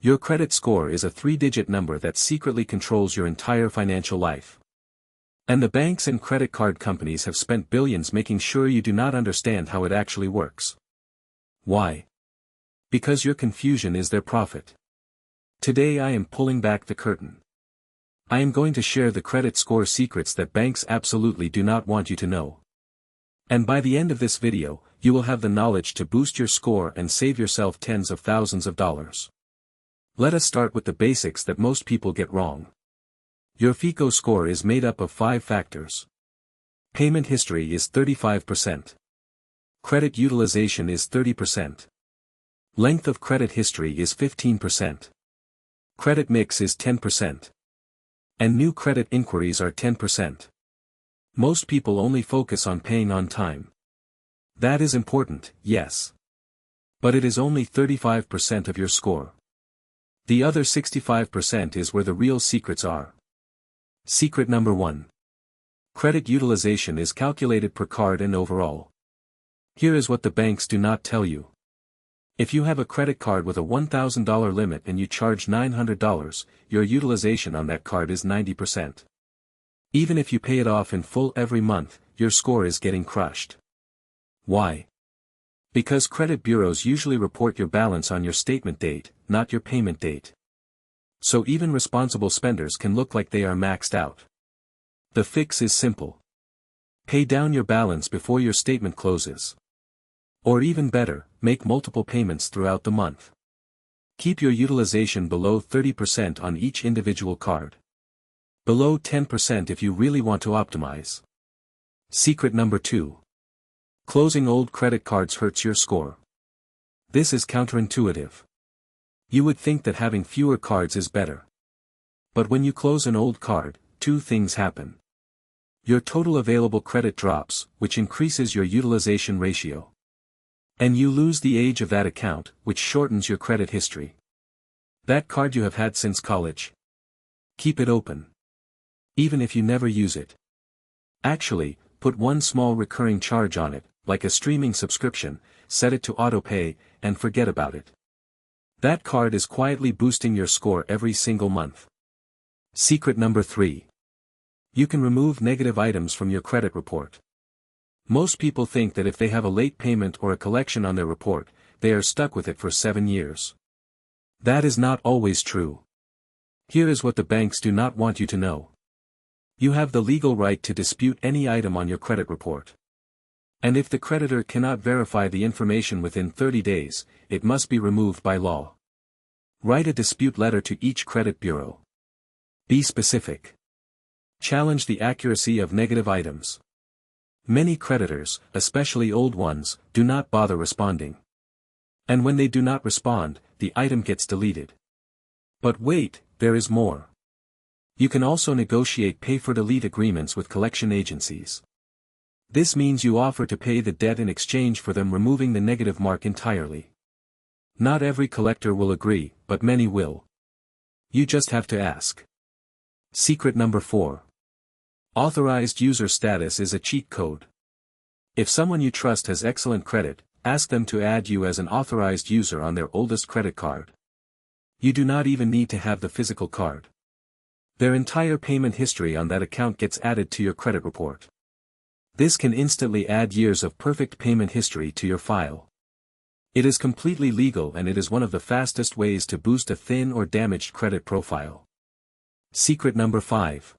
Your credit score is a three-digit number that secretly controls your entire financial life. And the banks and credit card companies have spent billions making sure you do not understand how it actually works. Why? Because your confusion is their profit. Today I am pulling back the curtain. I am going to share the credit score secrets that banks absolutely do not want you to know. And by the end of this video, you will have the knowledge to boost your score and save yourself tens of thousands of dollars. Let us start with the basics that most people get wrong. Your FICO score is made up of 5 factors. Payment history is 35%. Credit utilization is 30%. Length of credit history is 15%. Credit mix is 10%. And new credit inquiries are 10%. Most people only focus on paying on time. That is important, yes. But it is only 35% of your score. The other 65% is where the real secrets are. Secret number 1. Credit utilization is calculated per card and overall. Here is what the banks do not tell you. If you have a credit card with a $1,000 limit and you charge $900, your utilization on that card is 90%. Even if you pay it off in full every month, your score is getting crushed. Why? Because credit bureaus usually report your balance on your statement date, not your payment date. So even responsible spenders can look like they are maxed out. The fix is simple. Pay down your balance before your statement closes. Or even better, make multiple payments throughout the month. Keep your utilization below 30% on each individual card. Below 10% if you really want to optimize. Secret number 2. Closing old credit cards hurts your score. This is counterintuitive. You would think that having fewer cards is better. But when you close an old card, 2 things happen. Your total available credit drops, which increases your utilization ratio. And you lose the age of that account, which shortens your credit history. That card you have had since college. Keep it open. Even if you never use it. Actually, put one small recurring charge on it, like a streaming subscription, set it to auto-pay, and forget about it. That card is quietly boosting your score every single month. Secret number 3. You can remove negative items from your credit report. Most people think that if they have a late payment or a collection on their report, they are stuck with it for 7 years. That is not always true. Here is what the banks do not want you to know. You have the legal right to dispute any item on your credit report. And if the creditor cannot verify the information within 30 days, it must be removed by law. Write a dispute letter to each credit bureau. Be specific. Challenge the accuracy of negative items. Many creditors, especially old ones, do not bother responding. And when they do not respond, the item gets deleted. But wait, there is more. You can also negotiate pay-for-delete agreements with collection agencies. This means you offer to pay the debt in exchange for them removing the negative mark entirely. Not every collector will agree, but many will. You just have to ask. Secret number 4. Authorized user status is a cheat code. If someone you trust has excellent credit, ask them to add you as an authorized user on their oldest credit card. You do not even need to have the physical card. Their entire payment history on that account gets added to your credit report. This can instantly add years of perfect payment history to your file. It is completely legal and it is one of the fastest ways to boost a thin or damaged credit profile. Secret number 5.